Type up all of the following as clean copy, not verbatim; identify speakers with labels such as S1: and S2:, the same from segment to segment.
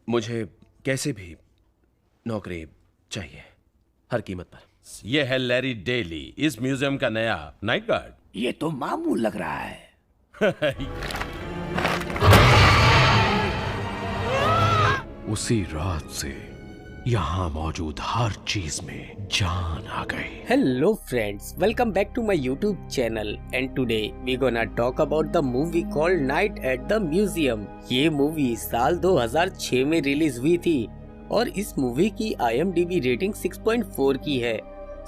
S1: मुझे कैसे भी नौकरी चाहिए, हर कीमत पर।
S2: ये है लैरी डेली, इस म्यूजियम का नया नाइट गार्ड।
S3: ये तो मामूल लग रहा है।
S4: उसी रात से यहाँ मौजूद हर चीज में जान आ गई।
S5: Hello friends, welcome back to my YouTube channel and today we gonna talk about the movie called Night at the Museum। ये मूवी साल 2006 में रिलीज हुई थी और इस मूवी की IMDb रेटिंग 6.4 की है।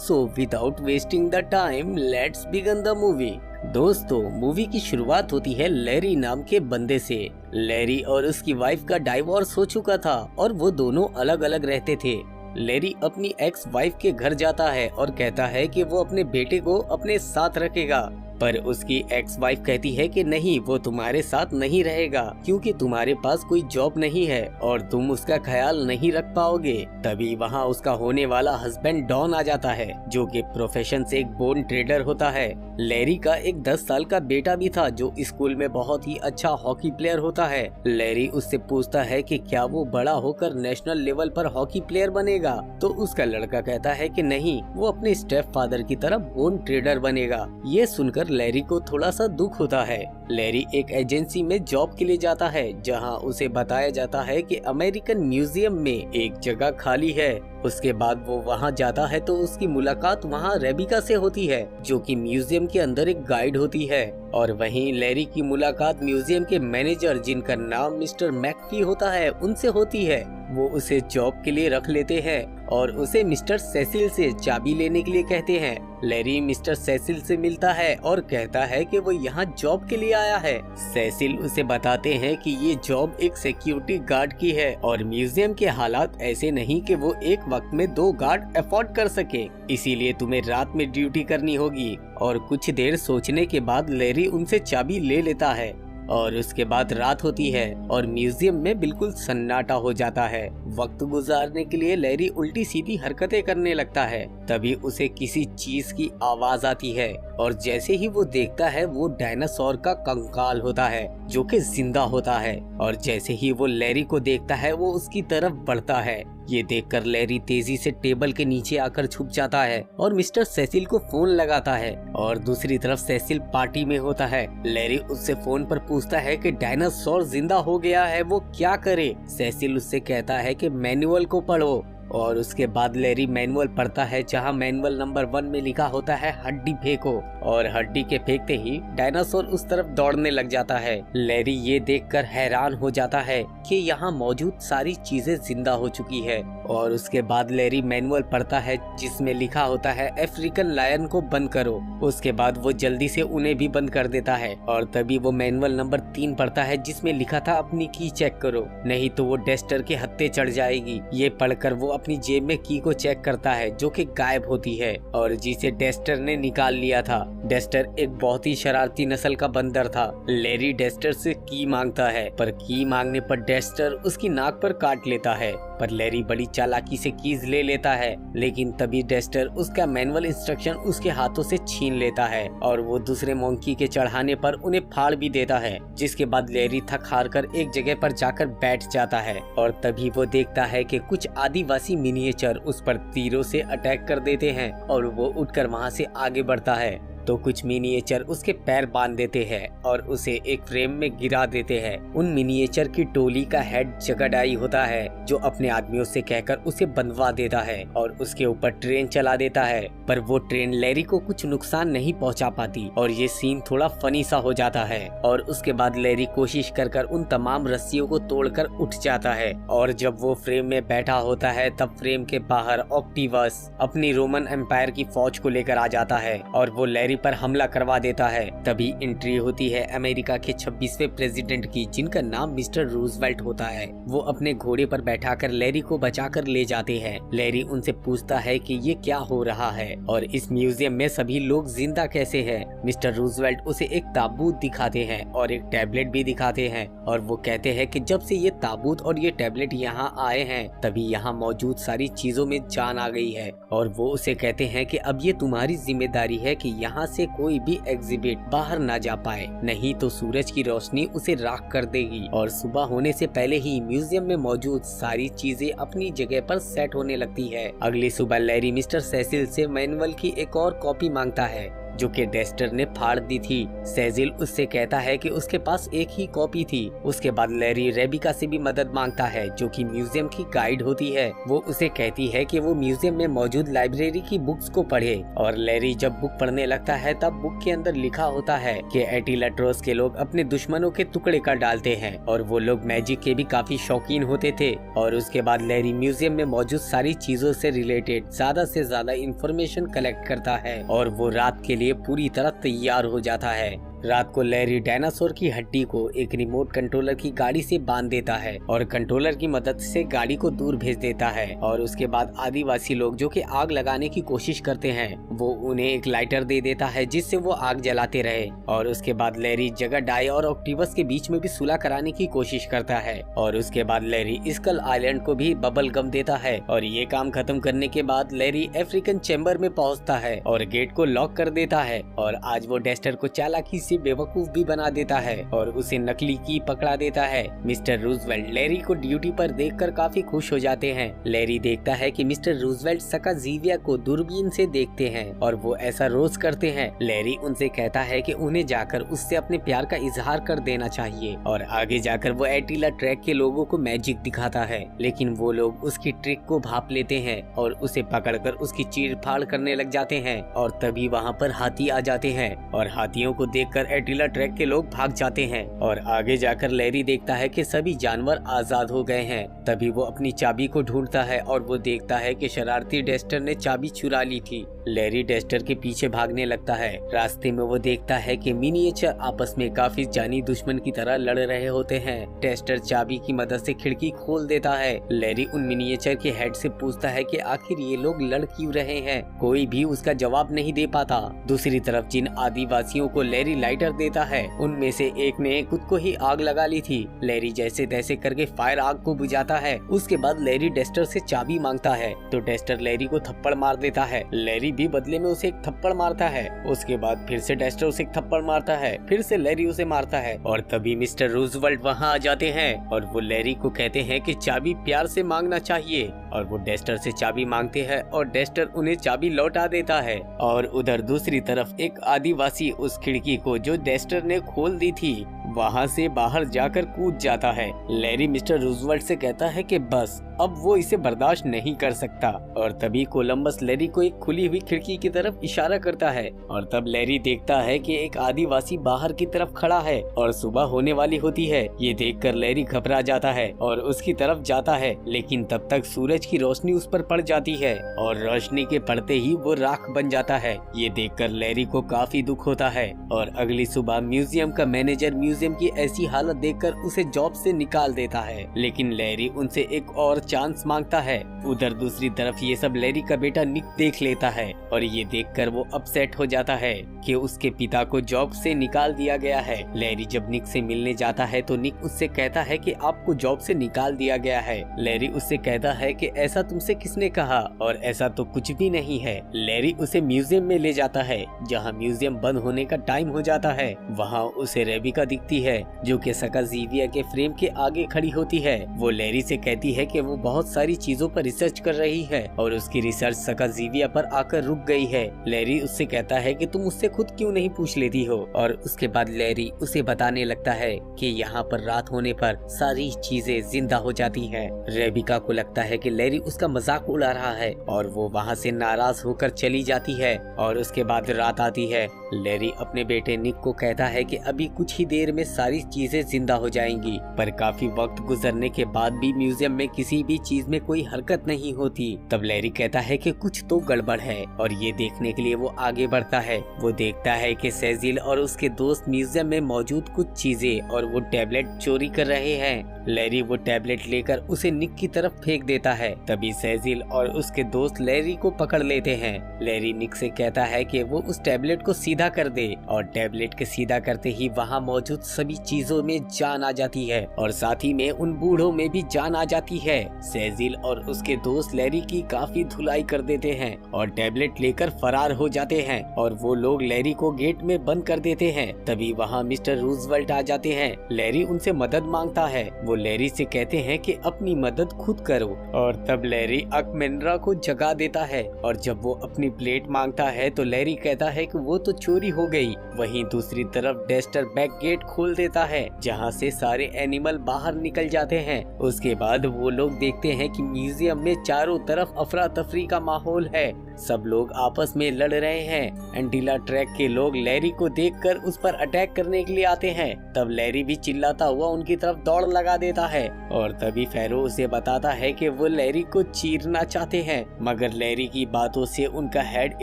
S5: So without wasting the time, let's begin the movie। दोस्तों, मूवी की शुरुआत होती है लैरी नाम के बंदे से। लैरी और उसकी वाइफ का डाइवोर्स हो चुका था और वो दोनों अलग अलग रहते थे। लैरी अपनी एक्स वाइफ के घर जाता है और कहता है कि वो अपने बेटे को अपने साथ रखेगा, पर उसकी एक्स वाइफ कहती है कि नहीं, वो तुम्हारे साथ नहीं रहेगा क्योंकि तुम्हारे पास कोई जॉब नहीं है और तुम उसका ख्याल नहीं रख पाओगे। तभी वहाँ उसका होने वाला हस्बैंड डॉन आ जाता है, जो कि प्रोफेशन से एक बोन ट्रेडर होता है। लैरी का एक 10 साल का बेटा भी था जो स्कूल में बहुत ही अच्छा हॉकी प्लेयर होता है। लैरी उससे पूछता है कि क्या वो बड़ा होकर नेशनल लेवल पर हॉकी प्लेयर बनेगा, तो उसका लड़का कहता है कि नहीं, वो अपने स्टेप फादर की तरह बोन ट्रेडर बनेगा। ये सुनकर लैरी को थोड़ा सा दुख होता है। लैरी एक एजेंसी में जॉब के लिए जाता है जहां उसे बताया जाता है कि अमेरिकन म्यूजियम में एक जगह खाली है। उसके बाद वो वहां जाता है तो उसकी मुलाकात वहां रेबिका से होती है, जो कि म्यूजियम के अंदर एक गाइड होती है। और वहीं लैरी की मुलाकात म्यूजियम के मैनेजर, जिनका नाम मिस्टर मैकफी होता है, उनसे होती है। वो उसे जॉब के लिए रख लेते हैं और उसे मिस्टर सेसिल से चाबी लेने के लिए कहते हैं। लैरी मिस्टर सेसिल से मिलता है और कहता है कि वो यहाँ जॉब के लिए आया है। सेसिल उसे बताते हैं कि ये जॉब एक सिक्योरिटी गार्ड की है और म्यूजियम के हालात ऐसे नहीं कि वो एक वक्त में 2 गार्ड अफोर्ड कर सके, इसीलिए तुम्हें रात में ड्यूटी करनी होगी। और कुछ देर सोचने के बाद लैरी उनसे चाबी ले लेता है और उसके बाद रात होती है और म्यूजियम में बिल्कुल सन्नाटा हो जाता है। वक्त गुजारने के लिए लैरी उल्टी सीधी हरकतें करने लगता है। तभी उसे किसी चीज की आवाज आती है और जैसे ही वो देखता है वो डायनासोर का कंकाल होता है जो कि जिंदा होता है। और जैसे ही वो लैरी को देखता है वो उसकी तरफ बढ़ता है। ये देखकर लैरी तेजी से टेबल के नीचे आकर छुप जाता है और मिस्टर सेसिल को फोन लगाता है। और दूसरी तरफ सेसिल पार्टी में होता है। लैरी उससे फोन पर पूछता है कि डायनासोर जिंदा हो गया है, वो क्या करे। सेसिल उससे कहता है कि मैनुअल को पढ़ो और उसके बाद लैरी मैनुअल पढ़ता है, जहां मैनुअल नंबर 1 में लिखा होता है हड्डी फेंको, और हड्डी के फेंकते ही डायनासोर उस तरफ दौड़ने लग जाता है। लैरी ये देखकर हैरान हो जाता है कि यहाँ मौजूद सारी चीजें जिंदा हो चुकी है। और उसके बाद लैरी मैनुअल पढ़ता है जिसमें लिखा होता है अफ्रीकन लायन को बंद करो। उसके बाद वो जल्दी से उन्हें भी बंद कर देता है और तभी वो मैनुअल नंबर 3 पढ़ता है जिसमें लिखा था अपनी की चेक करो, नहीं तो वो डेस्टर के हत्थे चढ़ जाएगी। ये पढ़कर वो अपनी जेब में की को चेक करता है जो कि गायब होती है और जिसे डेस्टर ने निकाल लिया था। डेस्टर एक बहुत ही शरारती नस्ल का बंदर था। लैरी डेस्टर से की मांगता है, पर की मांगने पर डेस्टर उसकी नाक पर काट लेता है, पर लैरी बड़ी चालाकी से कीज ले लेता है। लेकिन तभी डेस्टर उसका मैनुअल इंस्ट्रक्शन उसके हाथों से छीन लेता है और वो दूसरे मोंकी के चढ़ाने पर उन्हें फाड़ भी देता है। जिसके बाद लैरी थक हार कर एक जगह पर जाकर बैठ जाता है और तभी वो देखता है कि कुछ आदिवासी मिनिएचर उस पर तीरों से अटैक कर देते हैं और वो उठकर वहां से आगे बढ़ता है तो कुछ मिनिएचर उसके पैर बांध देते हैं और उसे एक फ्रेम में गिरा देते हैं। उन मिनिएचर की टोली का हेड जगडाई होता है जो अपने आदमियों से कहकर उसे बंधवा देता है और उसके ऊपर ट्रेन चला देता है, पर वो ट्रेन लैरी को कुछ नुकसान नहीं पहुंचा पाती और ये सीन थोड़ा फनी सा हो जाता है। और उसके बाद लैरी कोशिश कर उन तमाम रस्सियों को तोड़कर उठ जाता है और जब वो फ्रेम में बैठा होता है तब फ्रेम के बाहर ऑक्टिवस अपनी रोमन एम्पायर की फौज को लेकर आ जाता है और वो लैरी पर हमला करवा देता है। तभी एंट्री होती है अमेरिका के 26वें प्रेसिडेंट की, जिनका नाम मिस्टर रूजवेल्ट होता है। वो अपने घोड़े पर बैठाकर लैरी को बचाकर ले जाते हैं। लैरी उनसे पूछता है कि ये क्या हो रहा है और इस म्यूजियम में सभी लोग जिंदा कैसे हैं। मिस्टर रूजवेल्ट उसे एक ताबूत दिखाते हैं और एक टैबलेट भी दिखाते हैं और वो कहते हैं कि जब से ये ताबूत और ये टैबलेट यहाँ आए हैं तभी यहाँ मौजूद सारी चीजों में जान आ गई है। और वो उसे कहते हैं कि अब ये तुम्हारी जिम्मेदारी है कि यहाँ यहाँ से कोई भी एग्जिबिट बाहर ना जा पाए, नहीं तो सूरज की रोशनी उसे राख कर देगी। और सुबह होने से पहले ही म्यूजियम में मौजूद सारी चीजें अपनी जगह पर सेट होने लगती है। अगली सुबह लैरी मिस्टर सेसिल से मैनुअल की एक और कॉपी मांगता है जो कि डेस्टर ने फाड़ दी थी। सेजिल उससे कहता है कि उसके पास एक ही कॉपी थी। उसके बाद लैरी रेबिका से भी मदद मांगता है जो कि म्यूजियम की गाइड होती है। वो उसे कहती है कि वो म्यूजियम में मौजूद लाइब्रेरी की बुक्स को पढ़े। और लैरी जब बुक पढ़ने लगता है तब बुक के अंदर लिखा होता है कि एटिलाट्रोस के लोग अपने दुश्मनों के टुकड़े कर डालते हैं और वो लोग मैजिक के भी काफी शौकीन होते थे। और उसके बाद लैरी म्यूजियम में मौजूद सारी चीजों से रिलेटेड ज्यादा से ज्यादा इंफॉर्मेशन कलेक्ट करता है और वो रात के लिए पूरी तरह तैयार हो जाता है। रात को लैरी डायनासोर की हड्डी को एक रिमोट कंट्रोलर की गाड़ी से बांध देता है और कंट्रोलर की मदद से गाड़ी को दूर भेज देता है। और उसके बाद आदिवासी लोग जो कि आग लगाने की कोशिश करते हैं वो उन्हें एक लाइटर दे देता है जिससे वो आग जलाते रहे। और उसके बाद लैरी जगह डाई और ऑक्टिबस के बीच में भी सुलह कराने की कोशिश करता है। और उसके बाद लैरी स्कल आइलैंड को भी बबल गम देता है। और ये काम खत्म करने के बाद लैरी अफ्रीकन चैम्बर में पहुंचता है और गेट को लॉक कर देता है। और आज वो डेस्टर को चालाकी से बेवकूफ भी बना देता है और उसे नकली की पकड़ा देता है। मिस्टर रूजवेल्ट लैरी को ड्यूटी पर देखकर काफी खुश हो जाते हैं। लैरी देखता है कि मिस्टर रूजवेल्ट सकाजीविया को दूरबीन से देखते हैं और वो ऐसा रोज करते हैं। लैरी उनसे कहता है कि उन्हें जाकर उससे अपने प्यार का इजहार कर देना चाहिए। और आगे जाकर वो एटिला ट्रैक के लोगों को मैजिक दिखाता है, लेकिन वो लोग उसकी ट्रिक को भाप लेते हैं और उसे पकड़कर उसकी चीर फाड़ करने लग जाते हैं। और तभी वहाँ पर हाथी आ जाते हैं और हाथियों को देखकर एटिला ट्रैक के लोग भाग जाते हैं। और आगे जाकर लैरी देखता है कि सभी जानवर आजाद हो गए हैं। तभी वो अपनी चाबी को ढूंढता है और वो देखता है कि शरारती डेस्टर ने चाबी चुरा ली थी। लैरी डेस्टर के पीछे भागने लगता है। रास्ते में वो देखता है कि मिनिएचर आपस में काफी जानी दुश्मन की तरह लड़ रहे होते हैं। डेस्टर चाबी की मदद से खिड़की खोल देता है। लैरी उन मिनिएचर के हेड से पूछता है कि आखिर ये लोग लड़ क्यों रहे हैं। कोई भी उसका जवाब नहीं दे पाता। दूसरी तरफ जिन आदिवासियों को लैरी लाइटर देता है उनमें से एक ने खुद को ही आग लगा ली थी। लैरी जैसे तैसे करके फायर आग को बुझाता है। उसके बाद लैरी डेस्टर से चाबी मांगता है तो डेस्टर लैरी को थप्पड़ मार देता है। लैरी भी बदले में उसे एक थप्पड़ मारता है। उसके बाद फिर से डेस्टर उसे एक थप्पड़ मारता है। फिर से लैरी उसे मारता है और तभी मिस्टर रूजवेल्ट वहाँ आ जाते हैं और वो लैरी को कहते हैं कि चाबी प्यार से मांगना चाहिए। और वो डेस्टर से चाबी मांगते हैं और डेस्टर उन्हें चाबी लौटा देता है। और उधर दूसरी तरफ एक आदिवासी उस खिड़की को जो डेस्टर ने खोल दी थी वहाँ से बाहर जाकर कूद जाता है। लैरी मिस्टर रूजवेल्ट से कहता है कि बस अब वो इसे बर्दाश्त नहीं कर सकता। और तभी कोलंबस लैरी को एक खुली हुई खिड़की की तरफ इशारा करता है और तब लैरी देखता है कि एक आदिवासी बाहर की तरफ खड़ा है और सुबह होने वाली होती है। ये देखकर लैरी घबरा जाता है और उसकी तरफ जाता है, लेकिन तब तक सूरज की रोशनी उस पर पड़ जाती है और रोशनी के पड़ते ही वो राख बन जाता है। ये देखकर लैरी को काफी दुख होता है। और अगली सुबह म्यूजियम का मैनेजर म्यूजियम की ऐसी हालत देखकर उसे जॉब से निकाल देता है, लेकिन लैरी उनसे एक और चांस मांगता है। उधर दूसरी तरफ ये सब लैरी का बेटा निक देख लेता है और ये देखकर वो अपसेट हो जाता है कि उसके पिता को जॉब से निकाल दिया गया है। लैरी जब निक से मिलने जाता है तो निक उससे कहता है कि आपको जॉब से निकाल दिया गया है। लैरी उससे कहता है कि ऐसा तुमसे किसने कहा, और ऐसा तो कुछ भी नहीं है। लैरी उसे म्यूजियम में ले जाता है जहाँ म्यूजियम बंद होने का टाइम हो जाता है। वहाँ उसे रेबिका दिखती है जो कि सकाजीविया के फ्रेम के आगे खड़ी होती है। वो लैरी से कहती है कि वो बहुत सारी चीजों पर रिसर्च कर रही है और उसकी रिसर्च सकाजीविया पर आकर रुक गई है। लैरी उससे कहता है कि तुम उससे खुद क्यों नहीं पूछ लेती हो। और उसके बाद लैरी उसे बताने लगता है कि यहाँ पर रात होने पर सारी चीजें जिंदा हो जाती हैं। रेबिका को लगता है कि लैरी उसका मजाक उड़ा रहा है और वो वहाँ से नाराज होकर चली जाती है। और उसके बाद रात आती है। लैरी अपने बेटे निक को कहता है कि अभी कुछ ही देर में सारी चीजें जिंदा हो जाएंगी, पर काफी वक्त गुजरने के बाद भी म्यूजियम में किसी भी चीज में कोई हरकत नहीं होती। तब लैरी कहता है कि कुछ तो गड़बड़ है और ये देखने के लिए वो आगे बढ़ता है। वो देखता है कि सेजिल और उसके दोस्त म्यूजियम में मौजूद कुछ चीजें और वो टैबलेट चोरी कर रहे हैं। लैरी वो टैबलेट लेकर उसे निक की तरफ फेंक देता है। तभी सेजिल और उसके दोस्त लैरी को पकड़ लेते हैं। लैरी निक से कहता है कि वो उस टैबलेट को सीधा कर दे और टैबलेट के सीधा करते ही वहाँ मौजूद सभी चीजों में जान आ जाती है और साथ ही में उन बूढ़ों में भी जान आ जाती है। सेजिल और उसके दोस्त लैरी की काफी धुलाई कर देते हैं और टैबलेट लेकर फरार हो जाते हैं और वो लोग लैरी को गेट में बंद कर देते हैं। तभी वहाँ मिस्टर रूजवेल्ट आ जाते हैं। लैरी उनसे मदद मांगता है। वो लैरी से कहते हैं कि अपनी मदद खुद करो और तब लैरी अकमेंड्रा को जगा देता है और जब वो अपनी प्लेट मांगता है तो लैरी कहता है कि वो तो चोरी हो गई। वहीं दूसरी तरफ डेस्टर बैक गेट खोल देता है जहाँ से सारे एनिमल बाहर निकल जाते हैं। उसके बाद वो लोग देखते हैं कि म्यूजियम में चारों तरफ अफरा तफरी का माहौल है। सब लोग आपस में लड़ रहे हैं। एंटीला ट्रैक के लोग लैरी को देखकर उस पर अटैक करने के लिए आते हैं। तब लैरी भी चिल्लाता हुआ उनकी तरफ दौड़ लगा देता है और तभी फेरो उसे बताता है कि वो लैरी को चीरना चाहते हैं, मगर लैरी की बातों से उनका हेड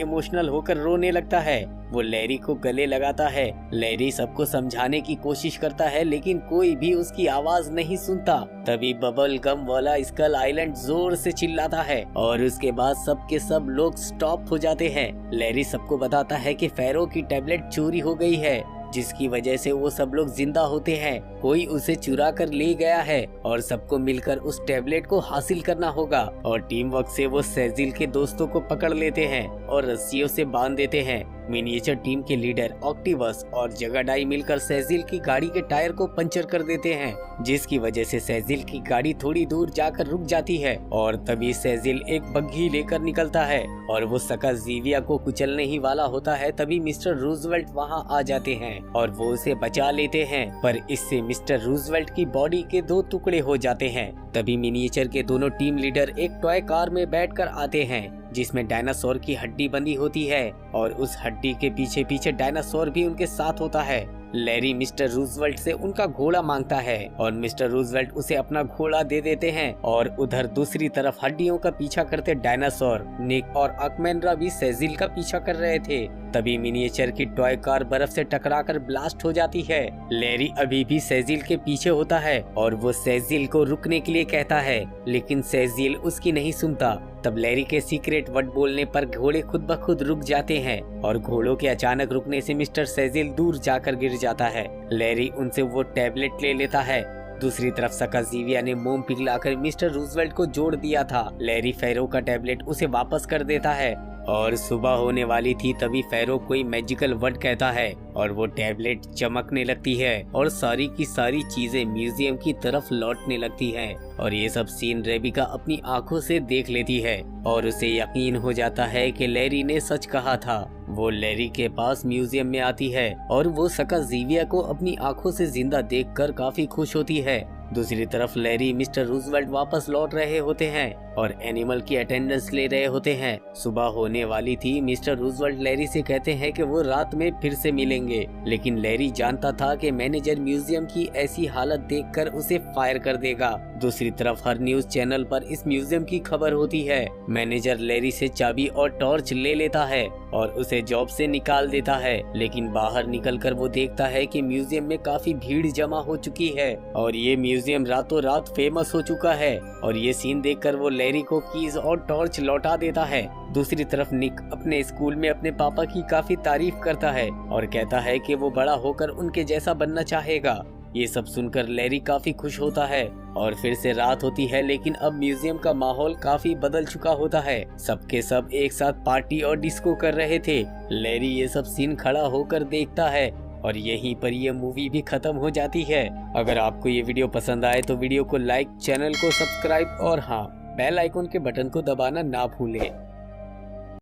S5: इमोशनल होकर रोने लगता है। वो लैरी को गले लगाता है। लैरी सबको समझाने की कोशिश करता है लेकिन कोई भी उसकी आवाज नहीं सुनता। तभी बबल गम वाला स्कल आइलैंड जोर से चिल्लाता है और उसके बाद सब के सब लोग स्टॉप हो जाते हैं। लैरी सबको बताता है कि फेरो की टैबलेट चोरी हो गई है जिसकी वजह से वो सब लोग जिंदा होते हैं। कोई उसे चुरा कर ले गया है और सबको मिलकर उस टैबलेट को हासिल करना होगा। और टीम वर्क से वो सेजिल के दोस्तों को पकड़ लेते हैं और रस्सियों से बांध देते हैं। मिनिएचर टीम के लीडर ऑक्टिवस और जगाडाई मिलकर सेजिल की गाड़ी के टायर को पंचर कर देते हैं जिसकी वजह से सेजिल की गाड़ी थोड़ी दूर जाकर रुक जाती है और तभी सेजिल एक बग्घी लेकर निकलता है और वो सकाजीविया को कुचलने ही वाला होता है। तभी मिस्टर रूजवेल्ट वहाँ आ जाते हैं और वो उसे बचा लेते हैं, पर इससे मिस्टर रूजवेल्ट की बॉडी के 2 टुकड़े हो जाते हैं। तभी मिनिएचर के दोनों टीम लीडर एक टॉय कार में बैठकर आते हैं जिसमें डायनासोर की हड्डी बंधी होती है और उस हड्डी के पीछे पीछे डायनासोर भी उनके साथ होता है। लैरी मिस्टर रूजवेल्ट से उनका घोड़ा मांगता है और मिस्टर रूजवेल्ट उसे अपना घोड़ा दे देते हैं और उधर दूसरी तरफ हड्डियों का पीछा करते डायनासोर, निक और अकमेंड्रा भी सेजिल का पीछा कर रहे थे। तभी मिनिएचर की टॉय कार बर्फ से टकराकर ब्लास्ट हो जाती है। लैरी अभी भी सेजिल के पीछे होता है और वो सेजिल को रुकने के लिए कहता है लेकिन सेजिल उसकी नहीं सुनता। तब लैरी के सीक्रेट वर्ड बोलने पर घोड़े खुद ब खुद रुक जाते हैं और घोड़ों के अचानक रुकने से मिस्टर सेजिल दूर जाकर गिर जाता है। लैरी उनसे वो टैबलेट ले लेता है। दूसरी तरफ सकाजीविया ने मोम पिघलाकर मिस्टर रूजवेल्ट को जोड़ दिया था। लैरी फेरो का टैबलेट उसे वापस कर देता है और सुबह होने वाली थी। तभी फेरो कोई मैजिकल वर्ड कहता है और वो टैबलेट चमकने लगती है और सारी की सारी चीजें म्यूजियम की तरफ लौटने लगती हैं और ये सब सीन रेबिका अपनी आंखों से देख लेती है और उसे यकीन हो जाता है कि लैरी ने सच कहा था। वो लैरी के पास म्यूजियम में आती है और वो सकाजीविया को अपनी आंखों से जिंदा देखकर काफी खुश होती है। दूसरी तरफ लैरी मिस्टर रूजवेल्ट वापस लौट रहे होते हैं और एनिमल की अटेंडेंस ले रहे होते हैं। सुबह होने वाली थी। मिस्टर रूजवेल्ट लैरी से कहते हैं कि वो रात में फिर से मिलेंगे, लेकिन लैरी जानता था कि मैनेजर म्यूजियम की ऐसी हालत देखकर उसे फायर कर देगा। दूसरी तरफ हर न्यूज चैनल पर इस म्यूजियम की खबर होती है। मैनेजर लैरी से चाबी और टॉर्च ले लेता है और उसे जॉब से निकाल देता है, लेकिन बाहर निकलकर वो देखता है कि म्यूजियम में काफी भीड़ जमा हो चुकी है और ये म्यूजियम रातों रात फेमस हो चुका है। और ये सीन देखकर वो लैरी को कीज और टॉर्च लौटा देता है। दूसरी तरफ निक अपने स्कूल में अपने पापा की काफी तारीफ करता है और कहता है कि वो बड़ा होकर उनके जैसा बनना चाहेगा। ये सब सुनकर लैरी काफी खुश होता है और फिर से रात होती है, लेकिन अब म्यूजियम का माहौल काफी बदल चुका होता है। सबके सब एक साथ पार्टी और डिस्को कर रहे थे। लैरी ये सब सीन खड़ा होकर देखता है और यहीं पर ये मूवी भी खत्म हो जाती है। अगर आपको ये वीडियो पसंद आए तो वीडियो को लाइक, चैनल को सब्सक्राइब और हाँ, बेल आइकन के बटन को दबाना ना भूलें।